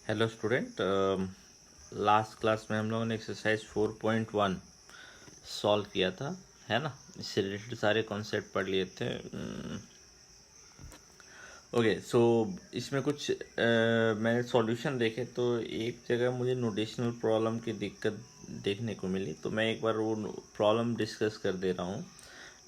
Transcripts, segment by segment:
Hello student. Last class में हम लोगों ने एक्सरसाइज 4.1 सॉल्व किया था, है ना। इससे रिलेटेड सारे कॉन्सेप्ट पढ़ लिए थे। ओके, सो इसमें कुछ मैंने सॉल्यूशन देखे तो एक जगह मुझे नोटेशनल प्रॉब्लम की दिक्कत देखने को मिली, तो मैं एक बार वो प्रॉब्लम डिस्कस कर दे रहा हूँ।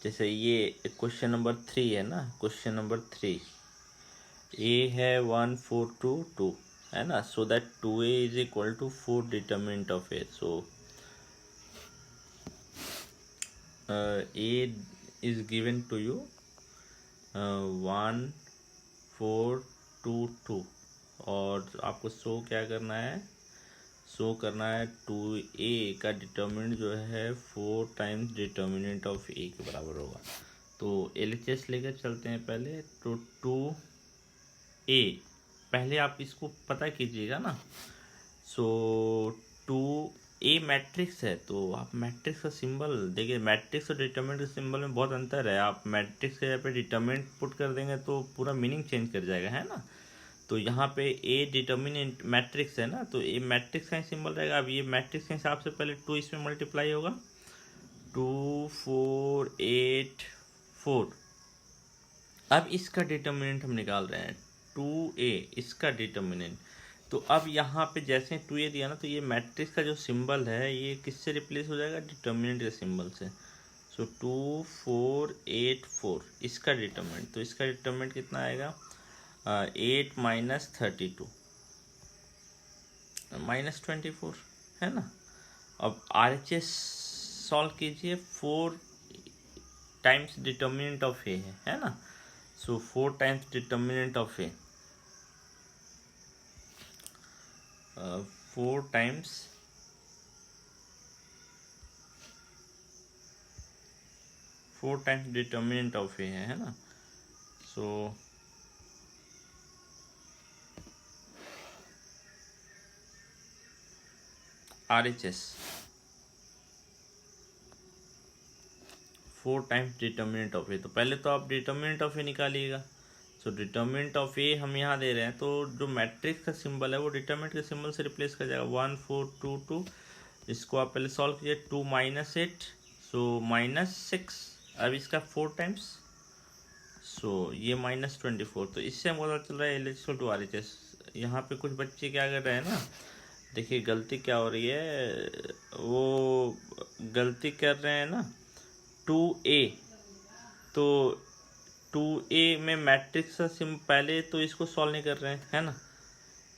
जैसे ये क्वेश्चन नंबर 3 है ना, क्वेश्चन नंबर 3 ए है 1 4 2 2, है ना। So that 2a is equal to 4 determinant of A. So A is given to you 1 4 2 2, और आपको शो क्या करना है, शो करना है 2a का डिटर्मिनेंट जो है 4 टाइम्स डिटर्मिनेंट ऑफ ए के बराबर होगा। तो LHS लेकर चलते हैं पहले। तो 2a, पहले आप इसको पता कीजिएगा ना। सो 2a मैट्रिक्स है, तो आप मैट्रिक्स का सिंबल देखिए। मैट्रिक्स और डिटरमिनेंट के सिंबल में बहुत अंतर है। आप मैट्रिक्स के जगह पे डिटरमिनेंट पुट कर देंगे तो पूरा मीनिंग चेंज कर जाएगा, है ना। तो यहाँ पे a डिटर्मिनेंट मैट्रिक्स है ना, तो a मैट्रिक्स का ही सिंबल रहेगा। अब ये मैट्रिक्स के हिसाब से पहले 2 इसमें मल्टीप्लाई होगा, 2 4 8 4। अब इसका डिटर्मिनेंट हम निकाल रहे हैं 2a, इसका डिटर्मिनेंट। तो अब यहाँ पे जैसे 2a दिया ना, तो ये मैट्रिक्स का जो सिंबल है ये किससे रिप्लेस हो जाएगा, डिटर्मिनेंट के सिंबल से। सो 2 4 8 4 इसका डिटर्मिनेंट। तो इसका डिटर्मिनेंट कितना आएगा, 8 माइनस 32 माइनस 24, है ना। अब RHS सॉल्व कीजिए। 4 टाइम्स डिटर्मिनेंट ऑफ ए है ना। So 4 times determinant of a, 4 times 4 times determinant of a है ना। So RHS 4 times determinant of a. तो पहले तो आप डिटर्मिनेंट ऑफ ए निकालिएगा। सो डिटर्मिनेंट ऑफ ए हम यहाँ दे रहे हैं, तो जो मैट्रिक्स का सिंबल है वो डिटर्मिनेंट के सिंबल से रिप्लेस कर जाएगा, 1 4 2 2। इसको आप पहले सॉल्व कीजिए, 2 माइनस 8, सो माइनस 6। अब इसका 4 टाइम्स, सो ये माइनस 24। तो इससे हम पता चल रहा है LHS टू RHS। यहाँ पे कुछ बच्चे क्या कर रहे हैं ना, देखिए गलती क्या हो रही है, वो गलती कर रहे हैं ना 2a। तो 2a में मैट्रिक्स का सिम पहले तो इसको सॉल्व नहीं कर रहे हैं, है ना।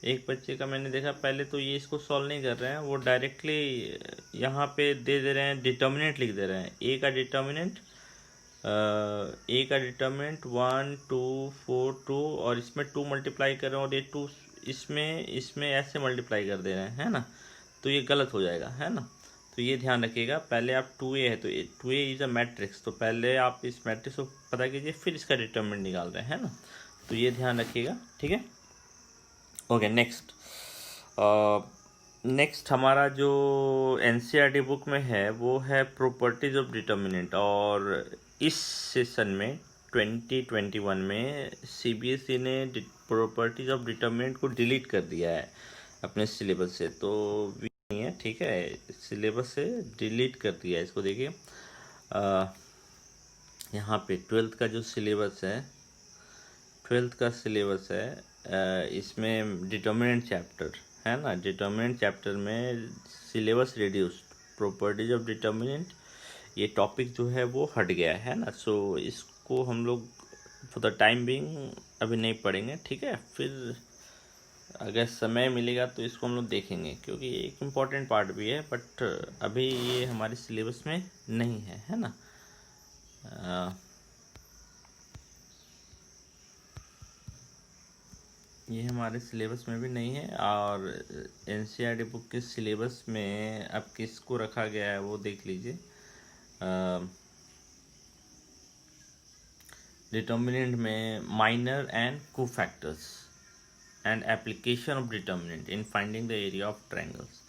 एक बच्चे का मैंने देखा, पहले तो ये इसको सॉल्व नहीं कर रहे हैं, वो डायरेक्टली यहाँ पे दे रहे हैं, डिटर्मिनेंट लिख दे रहे हैं। ए का डिटर्मिनेंट 1 2 4 2, और इसमें 2 मल्टीप्लाई कर रहे हैं, और ये 2 इसमें ऐसे मल्टीप्लाई कर दे रहे हैं, है ना। तो ये गलत हो जाएगा, है ना। तो ये ध्यान रखिएगा। पहले आप 2a है, तो 2a इज अ मैट्रिक्स, तो पहले आप इस मैट्रिक्स को पता कीजिए, फिर इसका डिटर्मिनेंट निकाल रहे हैं, है ना। तो ये ध्यान रखिएगा, ठीक है। Okay, next. नेक्स्ट हमारा जो NCERT बुक में है वो है प्रॉपर्टीज ऑफ डिटर्मिनेंट, और इस सेशन में 2021 में CBSE ने प्रॉपर्टीज ऑफ डिटर्मिनेंट को डिलीट कर दिया है अपने सिलेबस से। तो नहीं है, ठीक है, सिलेबस से डिलीट कर दिया है इसको। देखिए यहाँ पे 12th का जो सिलेबस है, 12th का सिलेबस है, इसमें डिटर्मिनेंट चैप्टर है ना। डिटर्मिनेंट चैप्टर में syllabus reduced, properties of determinant, ये टॉपिक जो है वो हट गया है ना। सो इसको हम लोग फॉर द टाइम बिंग अभी नहीं पढ़ेंगे, ठीक है। फिर अगर समय मिलेगा तो इसको हम लोग देखेंगे, क्योंकि ये एक इम्पॉर्टेंट पार्ट भी है, बट अभी ये हमारे सिलेबस में नहीं है ना। ये हमारे सिलेबस में भी नहीं है, और NCERT बुक के सिलेबस में अब किसको रखा गया है वो देख लीजिए। डिटर्मिनेंट में minor and cofactors and application of determinant in finding the area of triangles.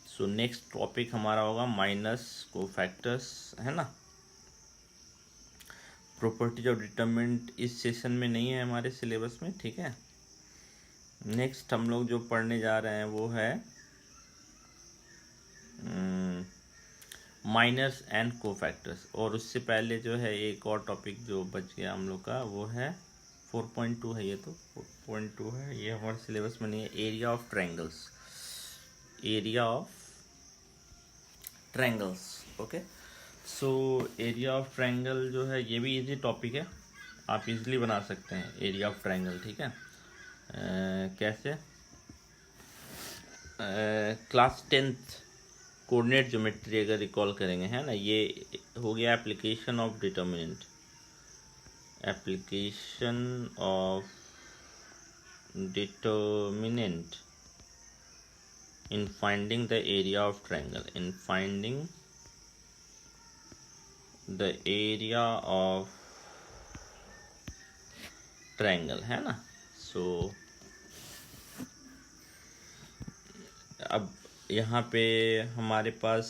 So next topic हमारा होगा माइनस कोफैक्टर्स, है ना। प्रॉपर्टीज ऑफ डिटर्मिनेंट इस सेशन में नहीं है हमारे सिलेबस में, ठीक है। नेक्स्ट हम लोग जो पढ़ने जा रहे हैं वो है माइनर्स एंड कोफैक्टर्स। और उससे पहले जो है एक और टॉपिक जो बच गया हम लोग का वो है 4.2 है। ये तो 4.2 है, ये हमारे सिलेबस में नहीं है। Area of triangles, area of triangles. Okay, so area of triangle जो है ये भी इजी टॉपिक है, आप इजीली बना सकते हैं एरिया ऑफ ट्रायंगल। ठीक है, कैसे? क्लास 10th कोऑर्डिनेट ज्योमेट्री अगर रिकॉल करेंगे, है ना, ये हो गया application of determinant, application of determinant in finding the area of triangle, in finding the area of triangle, है ना। सो अब यहाँ पे हमारे पास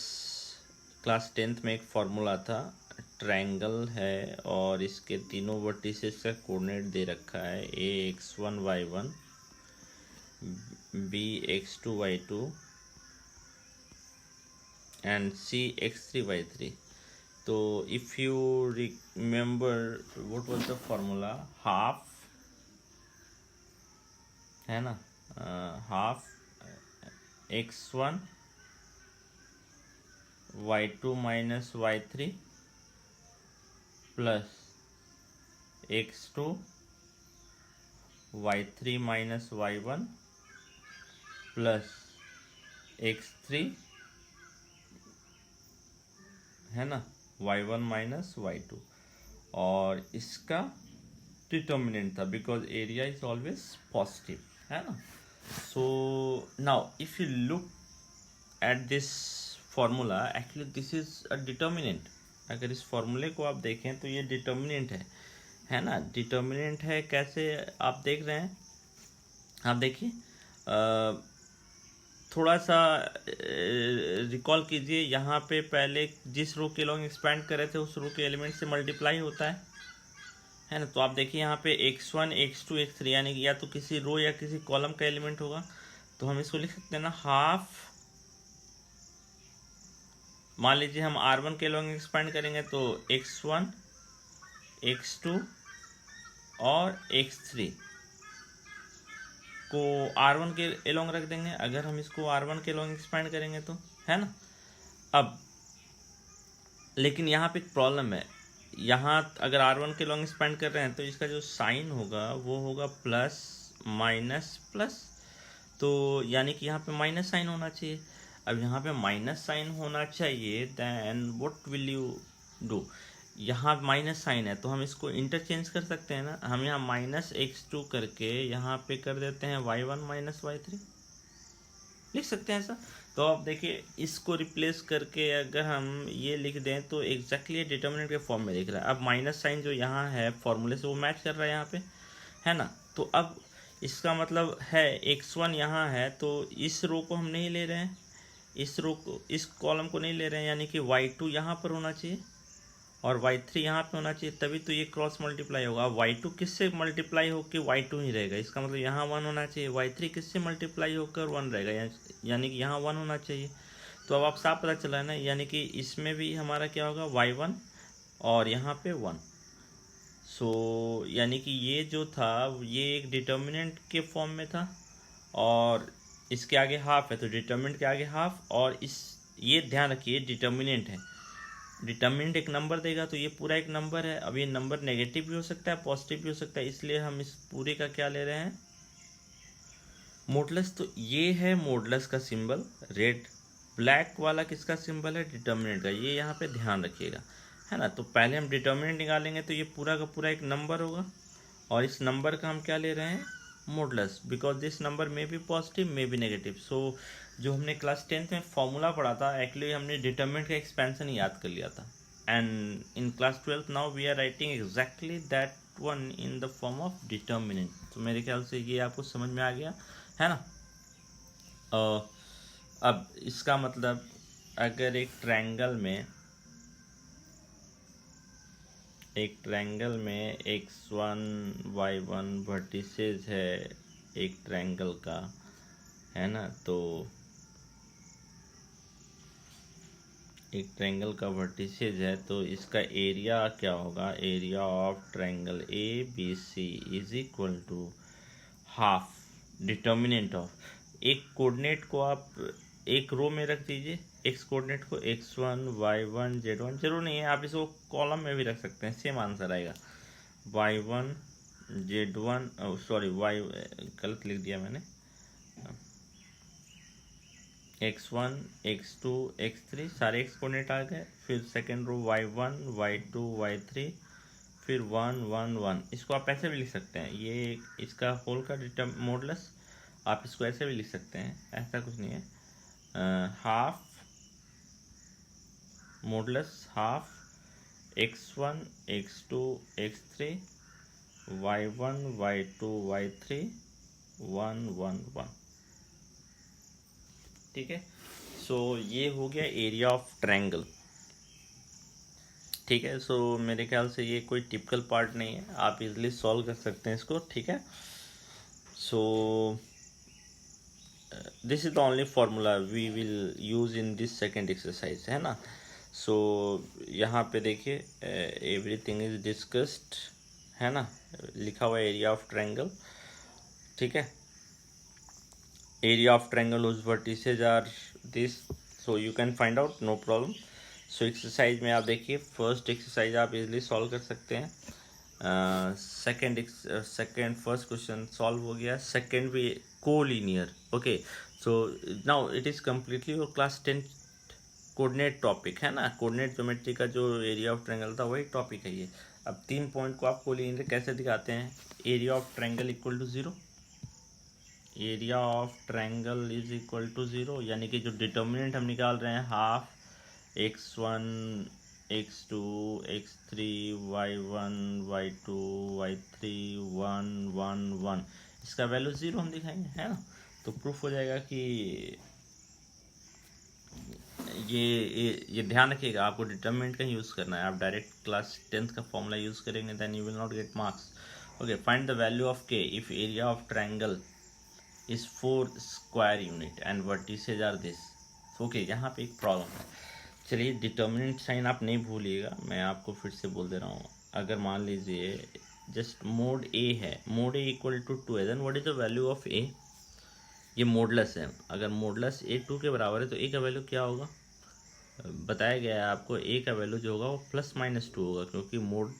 क्लास 10th में एक फॉर्मूला था, ट्रायंगल है और इसके तीनों वर्टिसेस का कोऑर्डिनेट दे रखा है, ax1 y1 bx2 y2 and cx3 y3। तो if you remember what was the formula, half, है ना, half x1 y2 minus y3 plus x2 y3 minus y1 plus x3, है ना, y1 माइनस y2। और इसका determinant था because area is always positive, है ना। So now if you look at this formula, actually this is a determinant. अगर इस फॉर्मूले को आप देखें तो ये डिटर्मिनेंट है ना, डिटर्मिनेंट है। कैसे आप देख रहे हैं, आप देखिए, थोड़ा सा रिकॉल कीजिए, यहाँ पे पहले जिस रो के लॉन्ग एक्सपेंड कर रहे थे उस रो के एलिमेंट से मल्टीप्लाई होता है ना। तो आप देखिए यहाँ पे x1 x2 x3 यानी कि या तो किसी रो या किसी कॉलम का एलिमेंट होगा, तो हम इसको लिख सकते हैं ना, हाफ, मान लीजिए हम r1 के लॉन्ग एक्सपेंड करेंगे तो x1 x2 और x3 को R1 के एलोंग रख देंगे। अगर हम इसको R1 के एलोंग एक्सपेंड करेंगे तो, है ना। अब लेकिन यहाँ पे एक प्रॉब्लम है, यहाँ अगर R1 के एलोंग एक्सपेंड कर रहे हैं तो इसका जो साइन होगा वो होगा प्लस माइनस प्लस, तो यानी कि यहाँ पे माइनस साइन होना चाहिए। अब यहाँ पे माइनस साइन होना चाहिए, then what will you do, यहाँ माइनस साइन है तो हम इसको इंटरचेंज कर सकते हैं ना। हम यहाँ माइनस x2 करके यहाँ पे कर देते हैं y1 माइनस y3, लिख सकते हैं ऐसा। तो आप देखिए इसको रिप्लेस करके अगर हम ये लिख दें तो एग्जैक्टली डिटर्मिनेंट के फॉर्म में दिख रहा है। अब माइनस साइन जो यहाँ है फॉर्मूले से वो मैच कर रहा है यहाँ पे, है ना। तो अब इसका मतलब है x1 यहाँ है तो इस रो को हम नहीं ले रहे हैं, इस रो को, इस कॉलम को नहीं ले रहे हैं, यानी कि y2 यहाँ पर होना चाहिए और y3 यहाँ पे होना चाहिए, तभी तो ये क्रॉस मल्टीप्लाई होगा। y2 किससे मल्टीप्लाई होकर y2 ही रहेगा, इसका मतलब यहाँ 1 होना चाहिए। y3 किससे मल्टीप्लाई होकर 1 रहेगा, यानी कि यहाँ 1 होना चाहिए। तो अब आप साफ पता चला है ना, यानी कि इसमें भी हमारा क्या होगा, y1 और यहाँ पे 1। सो यानी कि ये जो था ये एक डिटर्मिनेंट के फॉर्म में था और इसके आगे हाफ है, तो डिटर्मिनेंट के आगे हाफ। और इस ये ध्यान रखिए डिटर्मिनेंट है, डिटर्मिनेंट एक नंबर देगा तो ये पूरा एक नंबर है। अब ये नंबर नेगेटिव भी हो सकता है पॉजिटिव भी हो सकता है, इसलिए हम इस पूरे का क्या ले रहे हैं, मॉडुलस। तो ये है मॉडुलस का सिंबल, रेड ब्लैक वाला किसका सिंबल है, डिटर्मिनेंट का। ये यहाँ पे ध्यान रखिएगा, है ना। तो पहले हम डिटर्मिनेंट निकालेंगे तो ये पूरा का पूरा एक नंबर होगा और इस नंबर का हम क्या ले रहे हैं, मॉडुलस, बिकॉज दिस नंबर में भी पॉजिटिव में भी नेगेटिव। सो जो हमने क्लास 10th में फॉर्मूला पढ़ा था, एक्चुअली हमने डिटर्मिनेंट का एक्सपेंशन याद कर लिया था, and in class 12th now we are writing exactly that one in the form of determinant. तो मेरे ख्याल से ये आपको समझ में आ गया, है ना। अब इसका मतलब अगर एक ट्रायंगल में x1 y1 वर्टिसेस है एक ट्रायंगल का, है ना। तो एक ट्रायंगल का वर्टिसेज है तो इसका एरिया क्या होगा, area of triangle A B C is equal to half determinant of, एक कोऑर्डिनेट को आप एक रो में रख दीजिए, एक्स कोऑर्डिनेट को x1 y1 z1, जरूर नहीं है आप इसको कॉलम में भी रख सकते हैं, सेम आंसर आएगा। y1 z1, सॉरी y गलत लिख दिया मैंने, x1 x2 x3 सारे एक्स कोऑर्डिनेट आ गए, फिर second row y1 y2 y3, फिर 1 1 1। इसको आप ऐसे भी लिख सकते हैं, ये इसका होल का मॉडुलस, आप इसको ऐसे भी लिख सकते हैं, ऐसा कुछ नहीं है। Half modulus half x1 x2 x3 y1 y2 y3 1 1 1। ठीक है, सो ये हो गया एरिया ऑफ ट्रायंगल। ठीक है, सो मेरे ख्याल से ये कोई टिपिकल पार्ट नहीं है, आप इजीली सॉल्व कर सकते हैं इसको। ठीक है, so this is the only formula we will use in this second exercise, है ना। सो यहाँ पे देखिए एवरीथिंग इज डिस्कस्ड, है ना, लिखा हुआ एरिया ऑफ ट्रायंगल। ठीक है, area of triangle whose vertices are this, so you can find out, no problem। So exercise में आप देखिए, फर्स्ट एक्सरसाइज आप इजीली सॉल्व कर सकते हैं, सेकेंड फर्स्ट क्वेश्चन सॉल्व हो गया, सेकेंड भी collinear. Okay, so now it is completely your class 10 coordinate topic, है ना। कोऑर्डिनेट ज्योमेट्री का जो एरिया ऑफ ट्रायंगल था वही टॉपिक है ये। अब 3 पॉइंट को आप कोलिनियर कैसे दिखाते हैं, area of triangle equal to 0, area of triangle is equal to 0, यानी कि जो डिटर्मिनेंट हम निकाल रहे हैं half x1 x2 x3 y1 y2 y3 1 1 1, इसका वैल्यू 0 हम दिखाएंगे, है ना। तो प्रूफ हो जाएगा कि ये ध्यान रखिएगा, आपको डिटर्मिनेंट का यूज़ करना है, आप डायरेक्ट क्लास 10th का फॉर्मूला यूज़ करेंगे then you will not get marks. Okay, find the value of k if area of triangle is 4 square unit and vertices are this. Okay, यहाँ पे एक problem है, चलिए डिटर्मिनेंट साइन आप नहीं भूलिएगा, मैं आपको फिर से बोल दे रहा हूँ। अगर मान लीजिए जस्ट मोड ए है, मोड ए इक्वल टू 2 है, then what is the value of a, ये मोडलस है, अगर मोडलस ए 2 के बराबर है तो ए का वैल्यू क्या होगा, बताया गया है आपको, ए का वैल्यू जो होगा वो +-2 होगा, क्योंकि मोड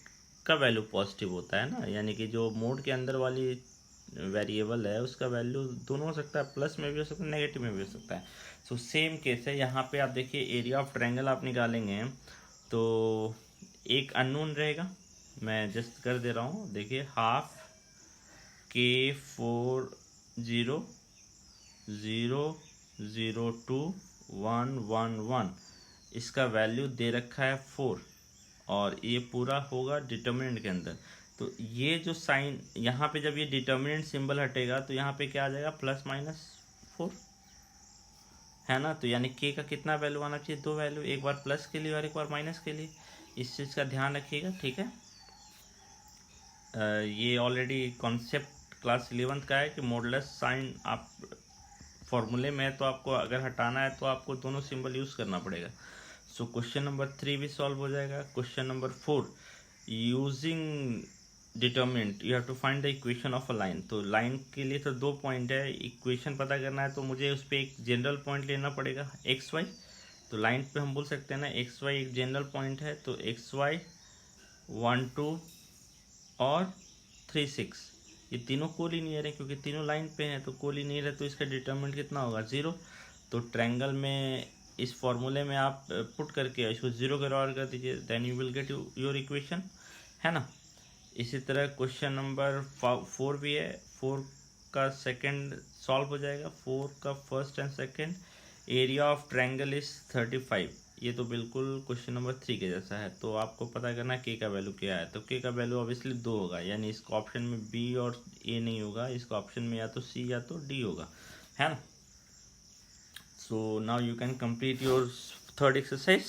का वैल्यू पॉजिटिव होता है ना, यानी कि जो मोड के अंदर वाली वेरिएबल है उसका वैल्यू दोनों हो सकता है, प्लस में भी हो सकता है नेगेटिव में भी हो सकता है। सो सेम केस है यहाँ पे, आप देखिए एरिया ऑफ ट्रायंगल आप निकालेंगे तो एक अननोन रहेगा, मैं जस्ट कर दे रहा हूँ, देखिए हाफ K4 0 0 0 2 1 1 1, इसका वैल्यू दे रखा है 4 और ये पूरा होगा डिटर्मिनेंट के अंदर। तो ये जो साइन यहाँ पे जब ये डिटर्मिनेंट सिंबल हटेगा तो यहाँ पे क्या आ जाएगा, +-4, है ना। तो यानी k का कितना वैल्यू आना चाहिए, 2 वैल्यू, एक बार प्लस के लिए और एक बार माइनस के लिए, इस चीज़ का ध्यान रखिएगा। ठीक है, ये ऑलरेडी कॉन्सेप्ट क्लास 11th का है कि मॉडुलस साइन आप फॉर्मूले में है तो आपको अगर हटाना है तो आपको दोनों सिंबल यूज़ करना पड़ेगा। सो क्वेश्चन नंबर 3 भी सॉल्व हो जाएगा। Question number 4, using determinant you have to find the equation of a line. तो लाइन के लिए तो 2 पॉइंट है, इक्वेशन पता करना है तो मुझे उस पर एक जनरल पॉइंट लेना पड़ेगा XY। तो लाइन पे हम बोल सकते हैं ना XY एक जनरल पॉइंट है, तो XY 1 2 और 3 6, ये तीनों कोलिनियर है क्योंकि तीनों लाइन पे हैं, तो कोलिनियर है तो इसका डिटर्मिनेंट कितना होगा, 0। तो ट्रायंगल में इस फॉर्मूले में आप पुट करके इसको 0 के बराबर कर दीजिए, then you will get your equation, है ना। इसी तरह क्वेश्चन नंबर 4 भी है, 4 का सेकंड सॉल्व हो जाएगा, 4 का first and second, area of triangle is 35, ये तो बिल्कुल क्वेश्चन नंबर 3 के जैसा है। तो आपको पता करना k का वैल्यू क्या है, तो k का वैल्यू ऑब्वियसली 2 होगा, यानी इसका ऑप्शन में b और a नहीं होगा, इसका ऑप्शन में या तो c या तो d होगा, है ना। So now you can complete your third exercise.